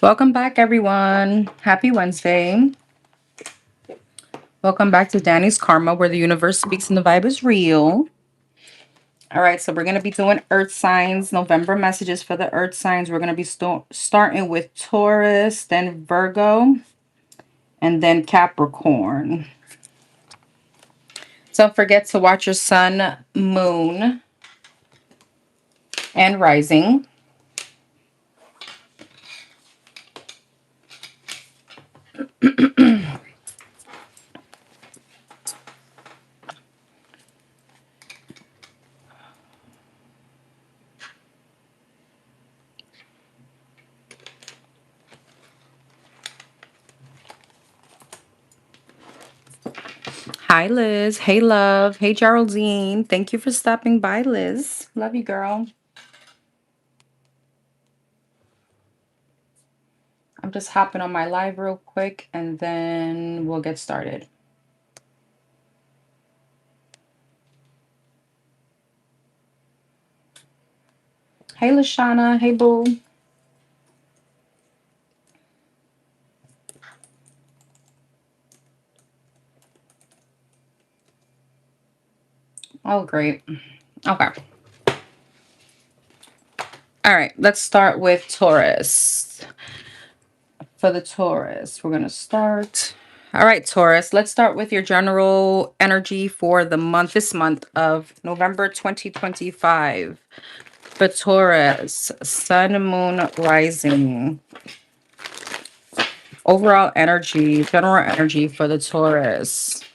Welcome back, everyone. Happy Wednesday. Welcome back to Danny's Karma, where the universe speaks and the vibe is real. All right, so we're going to be doing Earth signs, November messages for the Earth signs. We're going to be starting with Taurus, then Virgo, and then Capricorn. Don't forget to watch your sun, moon, and rising. Hi, Liz. Hey, love. Hey, Geraldine. Thank you for stopping by, Liz. Love you, girl. I'm just hopping on my live real quick and then we'll get started. Hey, Lashana. Hey, boo. Oh, great. Okay. All right. Let's start with Taurus. For the Taurus, we're going to start. All right, Taurus. Let's start with your general energy for the month, this month of November 2025. For Taurus, Sun, Moon, Rising. Overall energy, general energy for the Taurus.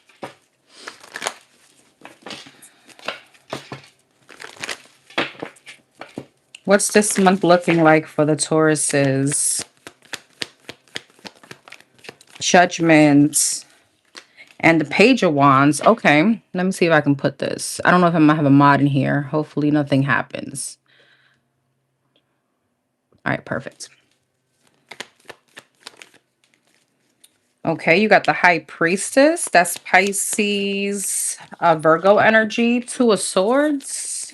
What's this month looking like for the Tauruses? Judgment and the Page of Wands. Okay, let me see if I can put this. I don't know if I'm gonna have a mod in here. Hopefully nothing happens. All right, perfect. Okay, you got the High Priestess. That's Pisces, Virgo energy. Two of Swords.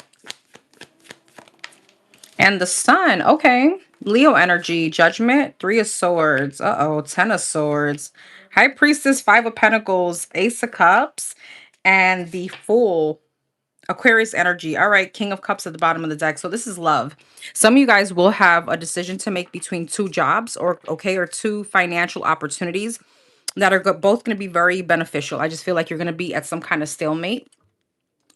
And the Sun. Okay. Leo energy. Judgment. Three of Swords. Uh-oh. 10 of Swords. High Priestess. Five of Pentacles. Ace of Cups. And the Fool. Aquarius energy. All right. King of Cups at the bottom of the deck. So this is love. Some of you guys will have a decision to make between two jobs or two financial opportunities that are both going to be very beneficial. I just feel like you're going to be at some kind of stalemate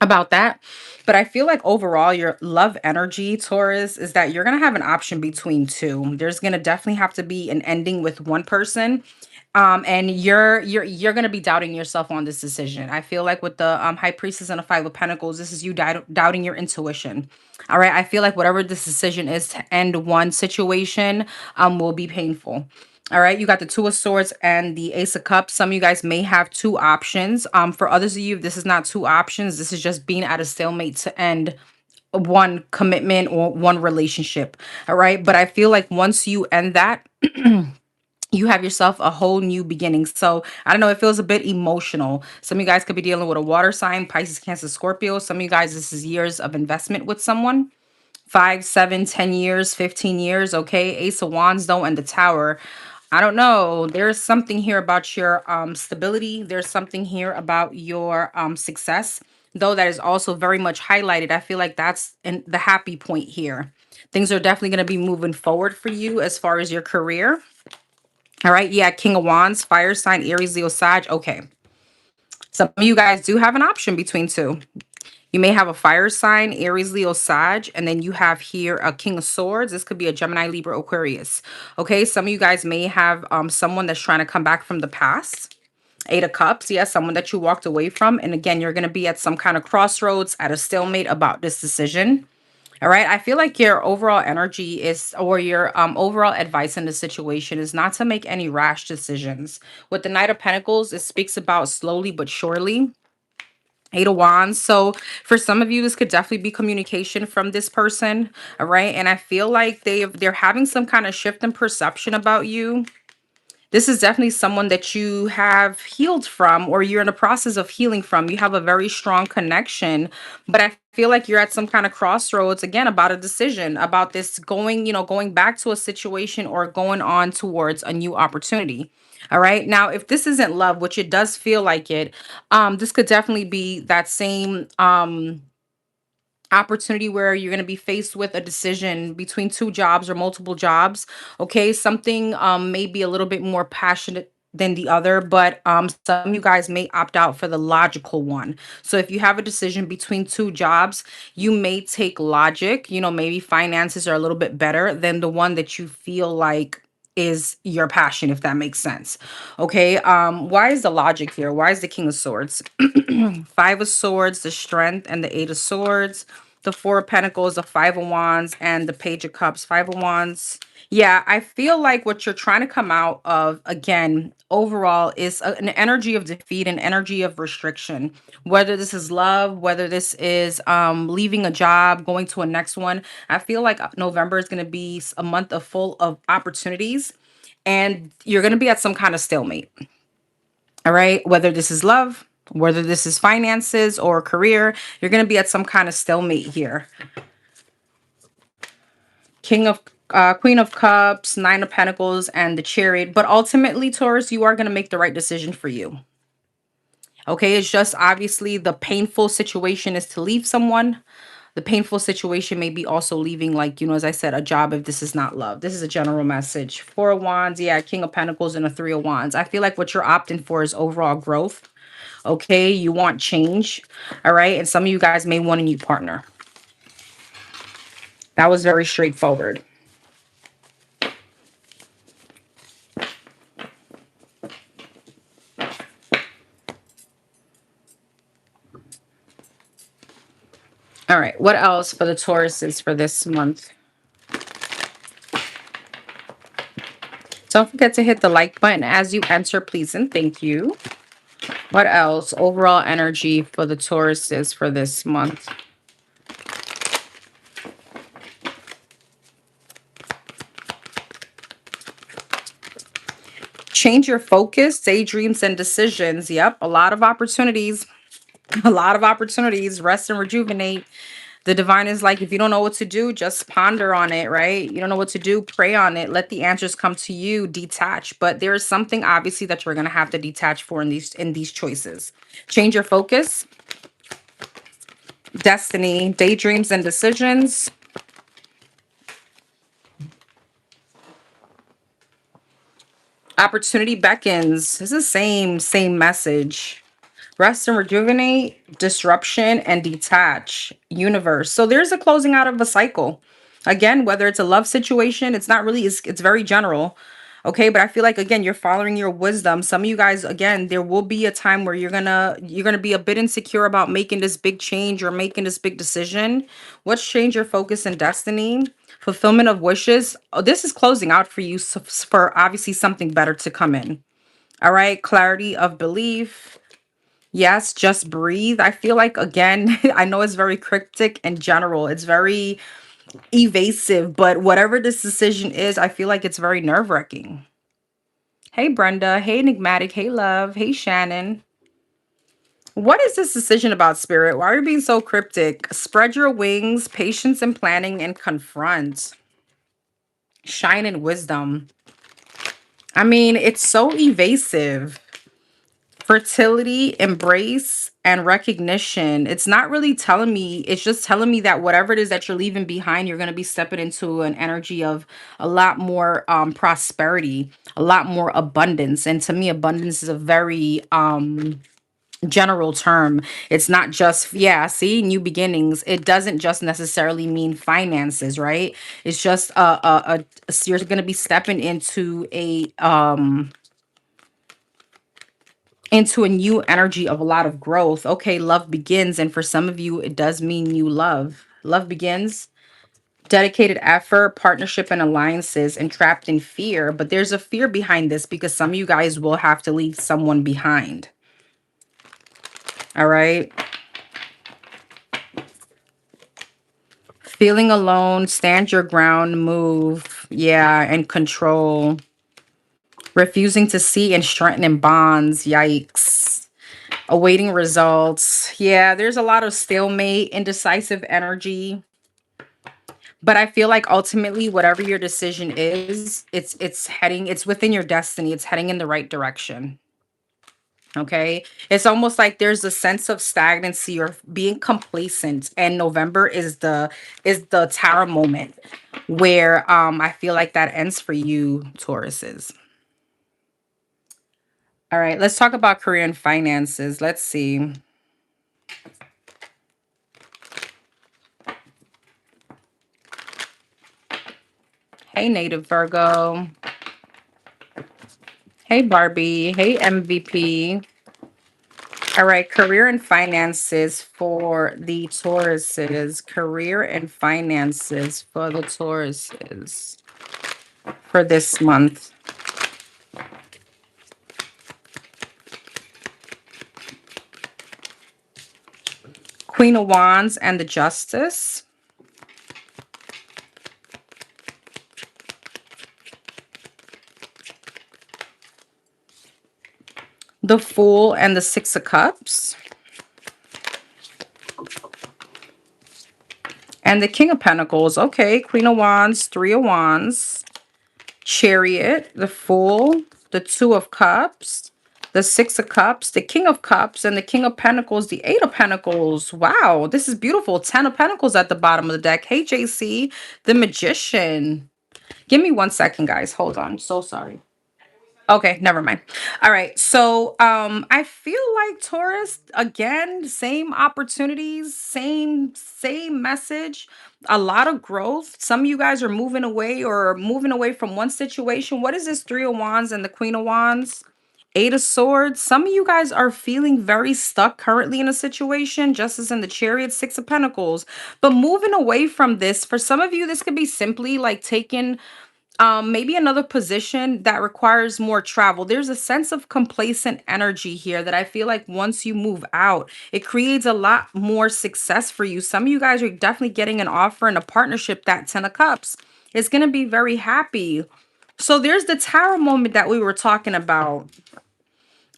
about that. But I feel like overall your love energy, Taurus, is that you're going to have an option between two. There's going to definitely have to be an ending with one person. And you're going to be doubting yourself on this decision. I feel like with the High Priestess and the Five of Pentacles, this is you doubting your intuition. All right, I feel like whatever this decision is to end one situation will be painful. All right, you got the Two of Swords and the Ace of Cups. Some of you guys may have two options. For others of you, this is not two options. This is just being at a stalemate to end one commitment or one relationship. All right, but I feel like once you end that, you have yourself a whole new beginning. So I don't know, it feels a bit emotional. Some of you guys could be dealing with a water sign, Pisces, Cancer, Scorpio. Some of you guys, this is years of investment with someone. 5, 7, 10 years, 15 years. Okay. Ace of Wands though, and the Tower. I don't know. There's something here about your stability. There's something here about your success, though that is also very much highlighted. I feel like that's in the happy point here. Things are definitely going to be moving forward for you as far as your career. All right. Yeah. King of Wands, fire sign, Aries, Leo, Sag. Okay. Some of you guys do have an option between two. You may have a fire sign, Aries, Leo, Sag, and then you have here a King of Swords. This could be a Gemini, Libra, Aquarius. Okay. Some of you guys may have someone that's trying to come back from the past. Eight of Cups. Yes. Someone that you walked away from. And again, you're going to be at some kind of crossroads, at a stalemate about this decision. All right. I feel like your overall energy is, or your overall advice in the situation is not to make any rash decisions. With the Knight of Pentacles, it speaks about slowly but surely. Eight of Wands. So for some of you, this could definitely be communication from this person. All right. And I feel like they're having some kind of shift in perception about you. This is definitely someone that you have healed from, or you're in the process of healing from. You have a very strong connection, but I feel like you're at some kind of crossroads again about a decision about this going, going back to a situation or going on towards a new opportunity. All right. Now, if this isn't love, which it does feel like it, this could definitely be that same opportunity where you're going to be faced with a decision between two jobs or multiple jobs. Okay, something may be a little bit more passionate than the other, but some of you guys may opt out for the logical one. So if you have a decision between two jobs, you may take logic. Maybe finances are a little bit better than the one that you feel like is your passion, if that makes sense. Okay, why is the logic here? Why is the King of Swords? Five of Swords, the Strength, and the Eight of Swords, the Four of Pentacles, the Five of Wands, and the Page of Cups. Five of Wands. Yeah, I feel like what you're trying to come out of, again, overall, is an energy of defeat, an energy of restriction. Whether this is love, whether this is leaving a job, going to a next one. I feel like November is going to be a month of full of opportunities, and you're going to be at some kind of stalemate. All right. Whether this is love, whether this is finances or career, you're going to be at some kind of stalemate here. Queen of Cups, Nine of Pentacles, and the Chariot. But ultimately, Taurus, you are going to make the right decision for you. Okay. It's just obviously the painful situation is to leave someone. The painful situation may be also leaving, like, as I said, a job if this is not love. This is a general message. Four of Wands, yeah, King of Pentacles, and a Three of Wands. I feel like what you're opting for is overall growth. Okay, you want change. All right, and some of you guys may want a new partner. That was very straightforward. All right, what else for the Tauruses for this month? Don't forget to hit the like button as you enter, please, and thank you. What else? Overall energy for the Tauruses for this month. Change your focus, daydreams, and decisions. Yep, a lot of opportunities. A lot of opportunities. Rest and rejuvenate. The divine is like, if you don't know what to do, just ponder on it, right? You don't know what to do, pray on it. Let the answers come to you. Detach. But there is something obviously that you're gonna have to detach for in these choices. Change your focus. Destiny, daydreams, and decisions. Opportunity beckons. It's the same message. Rest and rejuvenate, disruption, and detach. Universe. So there's a closing out of a cycle. Again, whether it's a love situation, it's not really, it's very general. Okay, but I feel like again, you're following your wisdom. Some of you guys, again, there will be a time where you're gonna be a bit insecure about making this big change or making this big decision. What's change your focus and destiny? Fulfillment of wishes. Oh, this is closing out for you, for obviously something better to come in. All right, clarity of belief. Yes, just breathe. I feel like, again, I know it's very cryptic and general. It's very evasive, but whatever this decision is, I feel like it's very nerve-wracking. Hey, Brenda. Hey, Enigmatic. Hey, Love. Hey, Shannon. What is this decision about, Spirit? Why are you being so cryptic? Spread your wings, patience and planning, and confront. Shine in wisdom. I mean, it's so evasive. Fertility, embrace, and recognition. It's not really telling me, it's just telling me that whatever it is that you're leaving behind, you're going to be stepping into an energy of a lot more prosperity, a lot more abundance. And to me, abundance is a very general term. It's not just, yeah, see, new beginnings. It doesn't just necessarily mean finances, right? It's just you're going to be stepping into a new energy of a lot of growth. Okay, love begins. And for some of you, it does mean new love. Love begins, dedicated effort, partnership, and alliances, and trapped in fear. But there's a fear behind this because some of you guys will have to leave someone behind. All right. Feeling alone, stand your ground, move. Yeah, and control. Refusing to see and strengthening bonds. Yikes. Awaiting results. Yeah, there's a lot of stalemate, indecisive energy. But I feel like ultimately, whatever your decision is, it's within your destiny. It's heading in the right direction. Okay. It's almost like there's a sense of stagnancy or being complacent. And November is the tower moment where I feel like that ends for you, Tauruses. All right, let's talk about career and finances. Let's see. Hey, Native Virgo. Hey, Barbie. Hey, MVP. All right, career and finances for the Tauruses. Career and finances for the Tauruses for this month. Queen of Wands and the Justice. The Fool and the Six of Cups. And the King of Pentacles. Okay, Queen of Wands, Three of Wands, Chariot, the Fool, the Two of Cups, the Six of Cups, the King of Cups, and the King of Pentacles, the Eight of Pentacles. Wow, this is beautiful. 10 of Pentacles at the bottom of the deck. Hey, JC, the Magician. Give me 1 second, guys. Hold on. So sorry. Okay, never mind. All right. So I feel like Taurus, again, same opportunities, same message, a lot of growth. Some of you guys are moving away or moving away from one situation. What is this? Three of Wands and the Queen of Wands? Eight of Swords. Some of you guys are feeling very stuck currently in a situation, just as in the Chariot, Six of Pentacles. But moving away from this, for some of you, this could be simply like taking maybe another position that requires more travel. There's a sense of complacent energy here that I feel like once you move out, it creates a lot more success for you. Some of you guys are definitely getting an offer and a partnership. That 10 of Cups is going to be very happy. So there's the tower moment that we were talking about.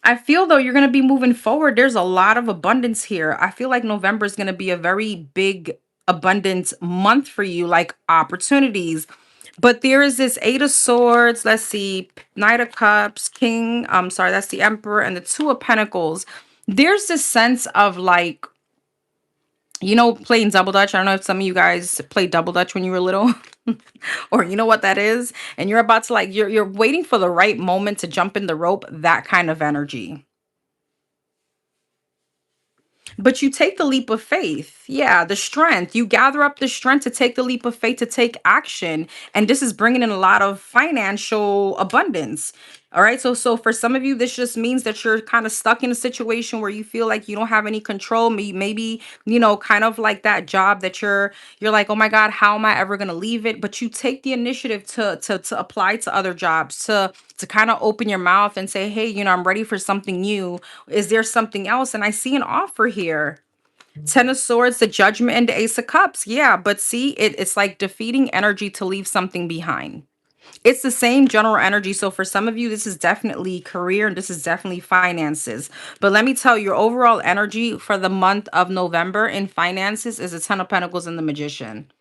I feel though you're going to be moving forward. There's a lot of abundance here. I feel like November is going to be a very big abundance month for you, like opportunities. But there is this Eight of Swords. Let's see, Knight of Cups, King. I'm sorry, that's the Emperor, and the Two of Pentacles. There's this sense of like, playing double dutch. I don't know if some of you guys played double dutch when you were little, or you know what that is. And you're about to like, you're waiting for the right moment to jump in the rope. That kind of energy. But you take the leap of faith. Yeah, the strength. You gather up the strength to take the leap of faith, to take action. And this is bringing in a lot of financial abundance. All right. So for some of you, this just means that you're kind of stuck in a situation where you feel like you don't have any control. Maybe, kind of like that job that you're like, oh my God, how am I ever gonna leave it? But you take the initiative to apply to other jobs, to kind of open your mouth and say, hey, I'm ready for something new. Is there something else? And I see an offer here. Ten of Swords, the Judgment, and the Ace of Cups. Yeah, but see, it's like defeating energy to leave something behind. It's the same general energy. So for some of you, this is definitely career and this is definitely finances. But let me tell you, your overall energy for the month of November in finances is the Ten of Pentacles and the Magician.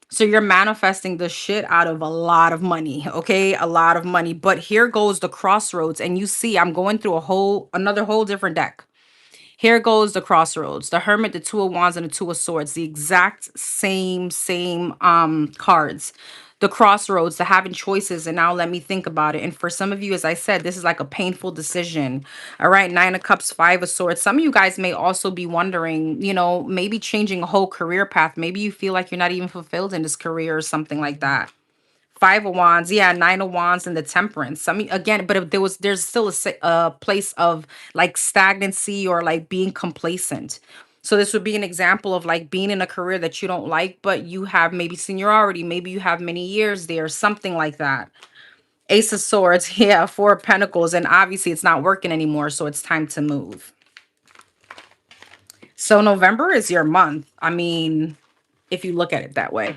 So you're manifesting the shit out of a lot of money, okay? A lot of money. But here goes the crossroads. And you see, I'm going through another whole different deck. Here goes the crossroads. The Hermit, the Two of Wands, and the Two of Swords. The exact same cards. The crossroads, the having choices, and now let me think about it. And for some of you, as I said, this is like a painful decision. All right, Nine of Cups, Five of Swords. Some of you guys may also be wondering, maybe changing a whole career path. Maybe you feel like you're not even fulfilled in this career or something like that. Five of Wands, yeah, Nine of Wands, and the Temperance. I mean, again, but if there's still a place of like stagnancy or like being complacent. So this would be an example of like being in a career that you don't like, but you have maybe seniority, maybe you have many years there, something like that. Ace of Swords, yeah, Four of Pentacles, and obviously it's not working anymore, so it's time to move. So November is your month. I mean, if you look at it that way.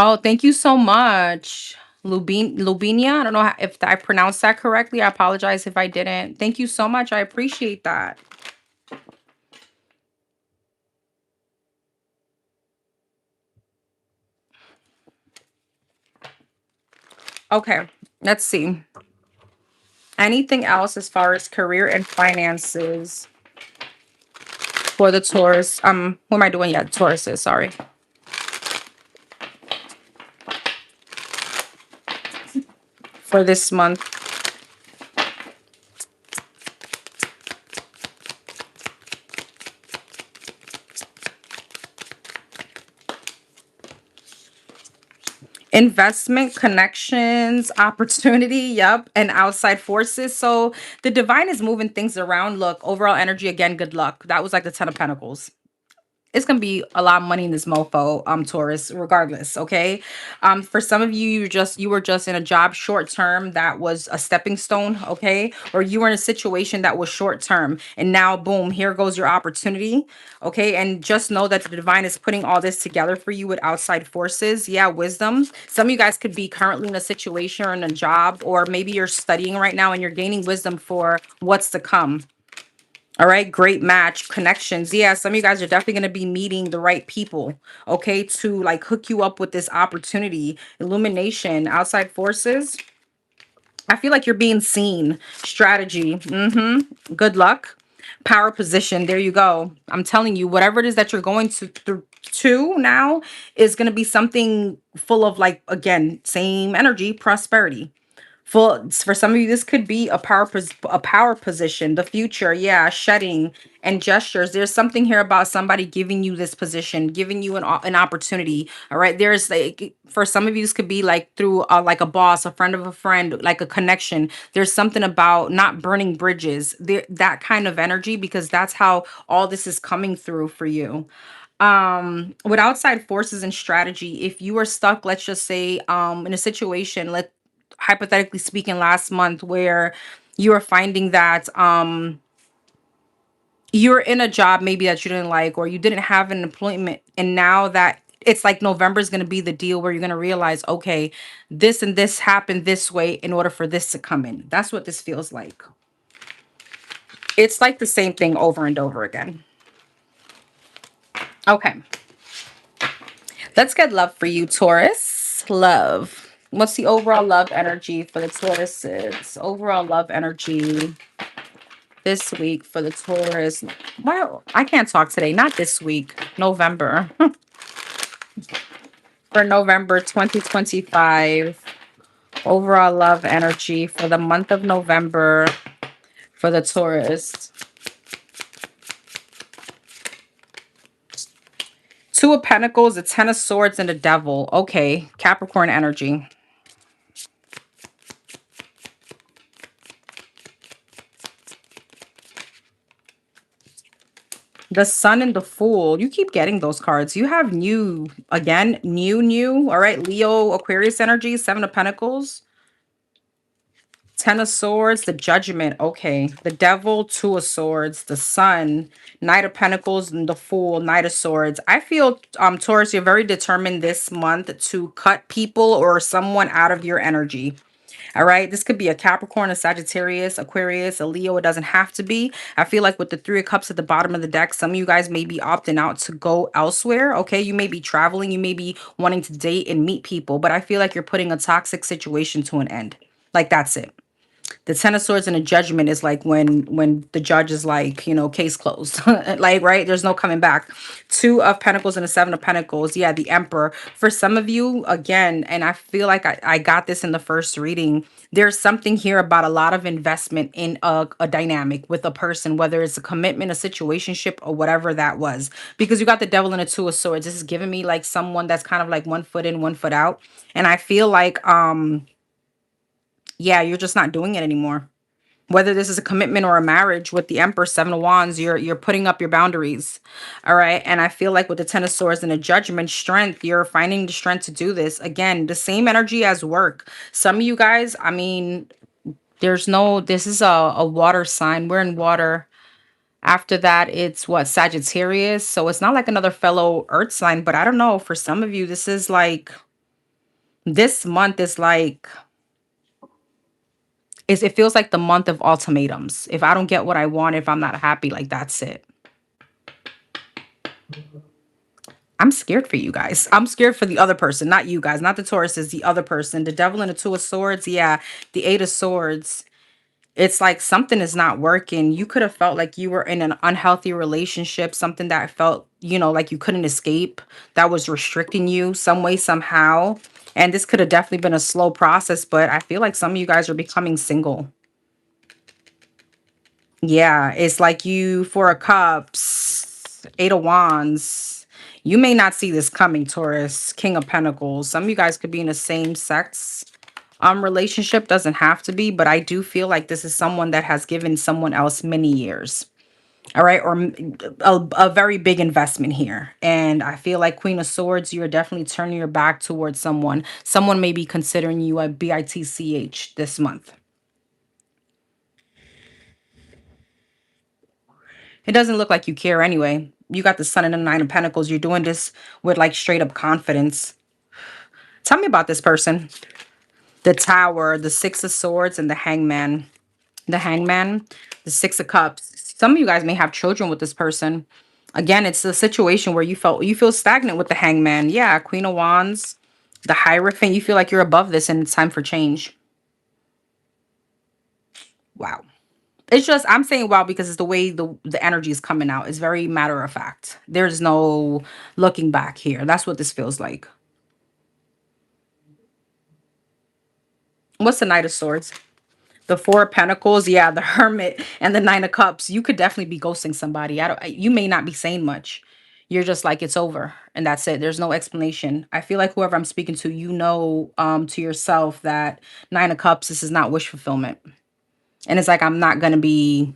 Oh, thank you so much. Lubinia. I don't know if I pronounced that correctly. I apologize if I didn't. Thank you so much. I appreciate that. Okay, let's see. Anything else as far as career and finances for the Taurus? What am I doing? Yeah, Tauruses, sorry. For this month. Investment, connections, opportunity, yep, and outside forces. So the divine is moving things around. Look, overall energy again, good luck. That was like the 10 of Pentacles. It's gonna be a lot of money in this mofo, Taurus, regardless. Okay. For some of you, you were just in a job short term that was a stepping stone, okay, or you were in a situation that was short term, and now boom, here goes your opportunity. Okay, and just know that the divine is putting all this together for you with outside forces. Yeah, wisdom. Some of you guys could be currently in a situation or in a job, or maybe you're studying right now and you're gaining wisdom for what's to come. All right, great match connections. Yeah, some of you guys are definitely going to be meeting the right people, okay, to like hook you up with this opportunity. Illumination, outside forces. I feel like you're being seen. Strategy. Good luck. Power position. There you go. I'm telling you, whatever it is that you're going to now is going to be something full of like, again, same energy, prosperity. For some of you, this could be a power position, the future, yeah, shedding and gestures. There's something here about somebody giving you this position, giving you an opportunity. All right, there's like for some of you, this could be like through like a boss, a friend of a friend, like a connection. There's something about not burning bridges, that kind of energy, because that's how all this is coming through for you. With outside forces and strategy, if you are stuck, let's just say in a situation, let hypothetically speaking, last month, where you are finding that you're in a job maybe that you didn't like, or you didn't have an employment, and now that it's like November is going to be the deal where you're going to realize, okay, this and this happened this way in order for this to come in. That's what this feels like. It's like the same thing over and over again. Okay, let's get love for you, Taurus. Love. What's the overall love energy for the Tauruses? Overall love energy this week for the Taurus. Well, I can't talk today. Not this week. November. For November 2025. Overall love energy for the month of November for the Taurus. Two of Pentacles, the Ten of Swords, and the Devil. Okay, Capricorn energy. The Sun and the Fool. You keep getting those cards. You have new, again, new. All right, Leo, Aquarius energy, Seven of Pentacles. Ten of Swords, the Judgment. Okay. The Devil, Two of Swords, the Sun, Knight of Pentacles, and the Fool, Knight of Swords. I feel, Taurus, you're very determined this month to cut people or someone out of your energy. All right. This could be a Capricorn, a Sagittarius, Aquarius, a Leo. It doesn't have to be. I feel like with the Three of Cups at the bottom of the deck, some of you guys may be opting out to go elsewhere. Okay. You may be traveling. You may be wanting to date and meet people, but I feel like you're putting a toxic situation to an end. Like that's it. The Ten of Swords and a Judgment is like when the judge is like, case closed. Like, right, there's no coming back. Two of Pentacles and a Seven of Pentacles. Yeah, the Emperor. For some of you, again, and I feel like I got this in the first reading, there's something here about a lot of investment in a dynamic with a person, whether it's a commitment, a situationship, or whatever that was. Because you got the Devil and a Two of Swords. This is giving me like someone that's kind of like one foot in, one foot out. And I feel like yeah, you're just not doing it anymore. Whether this is a commitment or a marriage with the Emperor, Seven of Wands, you're putting up your boundaries. All right. And I feel like with the Ten of Swords and a Judgment, strength, you're finding the strength to do this. Again, the same energy as work. Some of you guys, I mean, this is a water sign. We're in water. After that, it's what, Sagittarius. So it's not like another fellow earth sign, but I don't know. For some of you, this is like This month is like, it feels like the month of ultimatums. If I don't get what I want, if I'm not happy, like that's it. I'm scared for you guys. I'm scared for the other person, not you guys, not the Taurus, is the other person. The devil and the two of swords. Yeah, the eight of swords. It's like something is not working. You could have felt like you were in an unhealthy relationship, something that felt, like you couldn't escape, that was restricting you some way, somehow. And this could have definitely been a slow process, but I feel like some of you guys are becoming single. Yeah, it's like you, Four of Cups, Eight of Wands. You may not see this coming, Taurus. King of Pentacles. Some of you guys could be in the same sex relationship. Doesn't have to be, but I do feel like this is someone that has given someone else many years. All right, or a very big investment here. And I feel like Queen of Swords, you're definitely turning your back towards someone. Someone may be considering you a bitch this month. It doesn't look like you care anyway. You got the Sun and the Nine of Pentacles. You're doing this with like straight up confidence. Tell me about this person. The Tower, the Six of Swords, and the Hangman. The Hangman, the Six of Cups. Some of you guys may have children with this person. Again, it's a situation where you feel stagnant with the Hangman. Yeah, Queen of Wands, the Hierophant. You feel like you're above this and it's time for change. Wow. It's just, I'm saying wow because it's the way the energy is coming out. It's very matter of fact. There's no looking back here. That's what this feels like. What's the Knight of Swords? The Four of Pentacles, yeah, the Hermit, and the Nine of Cups. You could definitely be ghosting somebody. You may not be saying much. You're just like, it's over and that's it. There's no explanation. I feel like whoever I'm speaking to, to yourself that Nine of Cups, this is not wish fulfillment. And it's like, I'm not going to be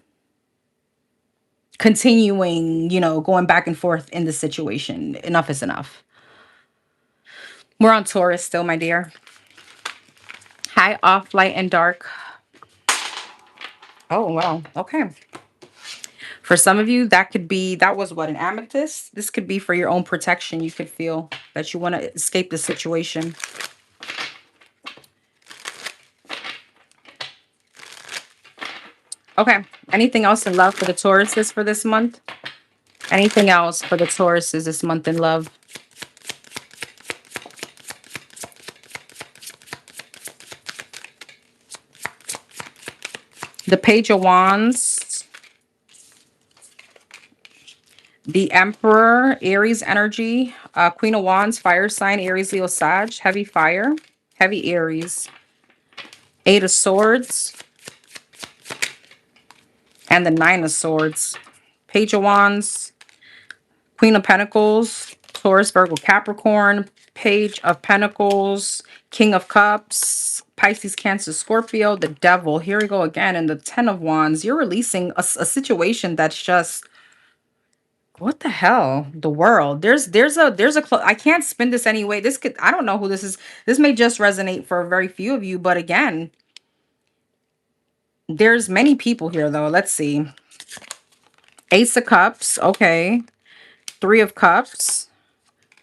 continuing, going back and forth in this situation. Enough is enough. We're on Taurus still, my dear. High, off, light, and dark. Oh, wow. Okay. For some of you, that was what, an amethyst? This could be for your own protection. You could feel that you want to escape the situation. Okay. Anything else in love for the Tauruses for this month? Anything else for the Tauruses this month in love? The Page of Wands. The Emperor, Aries energy. Queen of Wands, fire sign, Aries, Leo, Sag. Heavy fire. Heavy Aries. Eight of Swords. And the Nine of Swords. Page of Wands. Queen of Pentacles. Taurus, Virgo, Capricorn. Page of Pentacles. King of Cups. Pisces, Cancer, Scorpio. The Devil. Here we go again. And the Ten of Wands. You're releasing a situation that's just... What the hell? The World. I can't spin this anyway. This could, I don't know who this is. This may just resonate for very few of you, but again, there's many people here though. Let's see. Ace of Cups. Okay. Three of Cups.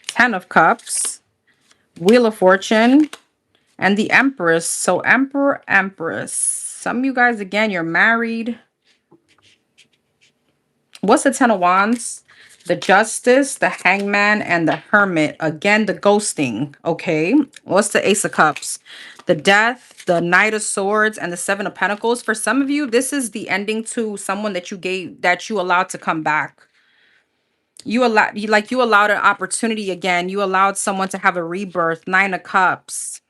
Ten of Cups. Wheel of Fortune. And the Empress. So Emperor, Empress. Some of you guys, again, you're married. What's the Ten of Wands? The Justice, the Hangman, and the Hermit. Again, the ghosting. Okay. What's the Ace of Cups? The Death, the Knight of Swords, and the Seven of Pentacles. For some of you, this is the ending to someone that you allowed to come back. You allowed an opportunity again. You allowed someone to have a rebirth. Nine of Cups.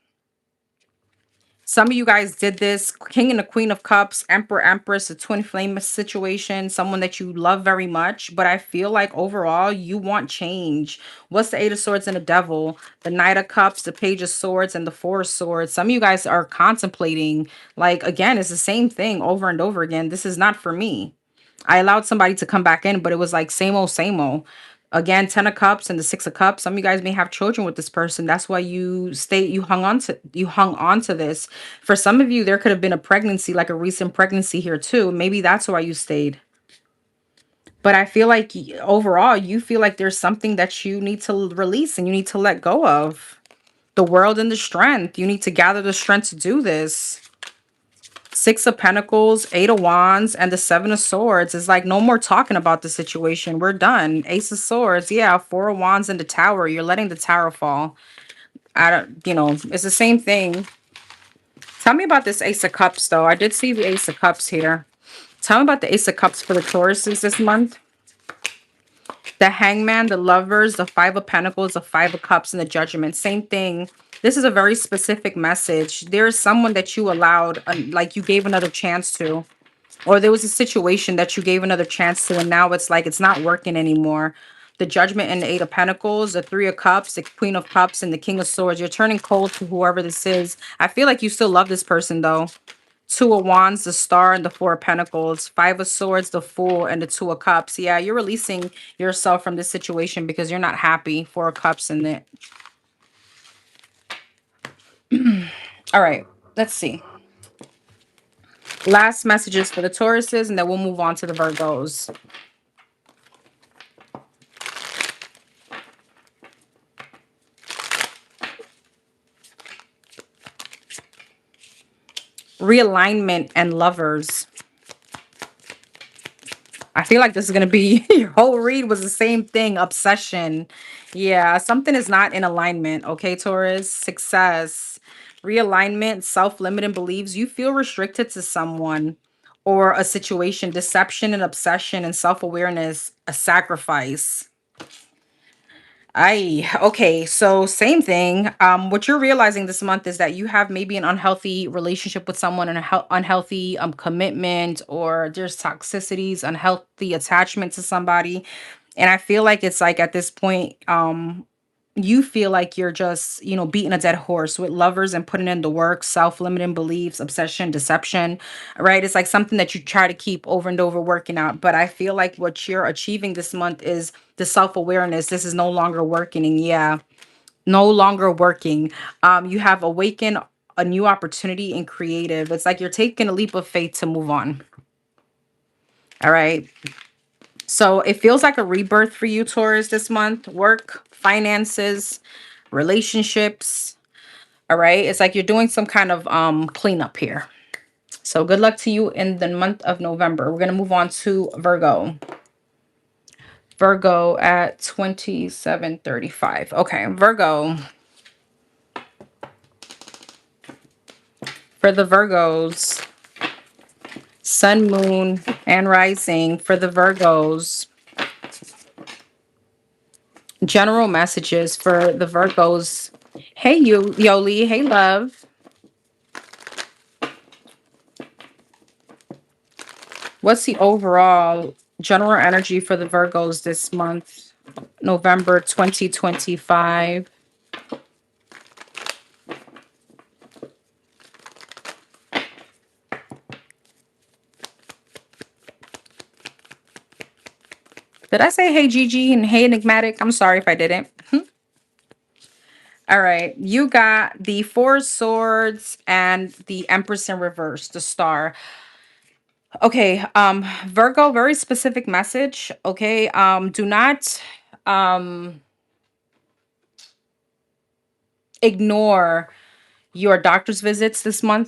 Some of you guys did this. King and the Queen of Cups, Emperor, Empress, a twin flame situation, someone that you love very much. But I feel like overall, you want change. What's the Eight of Swords and the Devil? The Knight of Cups, the Page of Swords, and the Four of Swords. Some of you guys are contemplating, like, again, it's the same thing over and over again. This is not for me. I allowed somebody to come back in, but it was like same old, same old. Again, Ten of Cups and the Six of Cups. Some of you guys may have children with this person. That's why you hung on to this. For some of you, there could have been a pregnancy, like a recent pregnancy here too. Maybe that's why you stayed. But I feel like overall, you feel like there's something that you need to release and you need to let go of. the world and the strength. You need to gather the strength to do this. Six of Pentacles, Eight of Wands, and the Seven of Swords. Is like no more talking about the situation. We're done. Ace of Swords. Yeah, Four of Wands and the Tower. You're letting the Tower fall. I don't, it's the same thing. Tell me about this Ace of Cups, though. I did see the Ace of Cups here. Tell me about the Ace of Cups for the Tauruses this month. The Hangman, the Lovers, the Five of Pentacles, the Five of Cups, and the Judgment. Same thing. This is a very specific message. There's someone that you allowed, like you gave another chance to. Or there was a situation that you gave another chance to, and now it's like it's not working anymore. The Judgment and the Eight of Pentacles, the Three of Cups, the Queen of Cups, and the King of Swords. You're turning cold to whoever this is. I feel like you still love this person, though. Two of Wands, the Star, and the Four of Pentacles. Five of Swords, the Fool, and the Two of Cups. Yeah, you're releasing yourself from this situation because you're not happy. Four of Cups in it. All right, let's see. Last messages for the Tauruses, and then we'll move on to the Virgos. Realignment and Lovers. I feel like this is going to be your whole read was the same thing. Obsession. Yeah, something is not in alignment. Okay, Taurus. Success. Realignment, self-limiting beliefs. You feel restricted to someone or a situation. Deception and obsession and self-awareness. A sacrifice. Okay, so same thing. What you're realizing this month is that you have maybe an unhealthy relationship with someone and a unhealthy commitment, or there's toxicities, unhealthy attachment to somebody. And I feel like it's like at this point, you feel like you're just, beating a dead horse with Lovers and putting in the work, self-limiting beliefs, obsession, deception, right? It's like something that you try to keep over and over working out. But I feel like what you're achieving this month is the self-awareness. This is no longer working. And yeah, no longer working. You have awakened a new opportunity in creative. It's like you're taking a leap of faith to move on. All right. So it feels like a rebirth for you, Taurus, this month. Work, finances, relationships. All right. It's like you're doing some kind of cleanup here. So good luck to you in the month of November. We're going to move on to Virgo. Virgo at 2735. Okay, Virgo. For the Virgos, Sun, Moon, and Rising. For the Virgos, general messages for the Virgos. Hey, Yoli. Hey, love. What's the overall general energy for the Virgos this month, November 2025? Did I say hey, Gigi, and hey, Enigmatic? I'm sorry if I didn't. All right, you got the Four Swords and the Empress in reverse, the Star. Okay, Virgo, very specific message. Okay, do not um ignore your doctor's visits this month.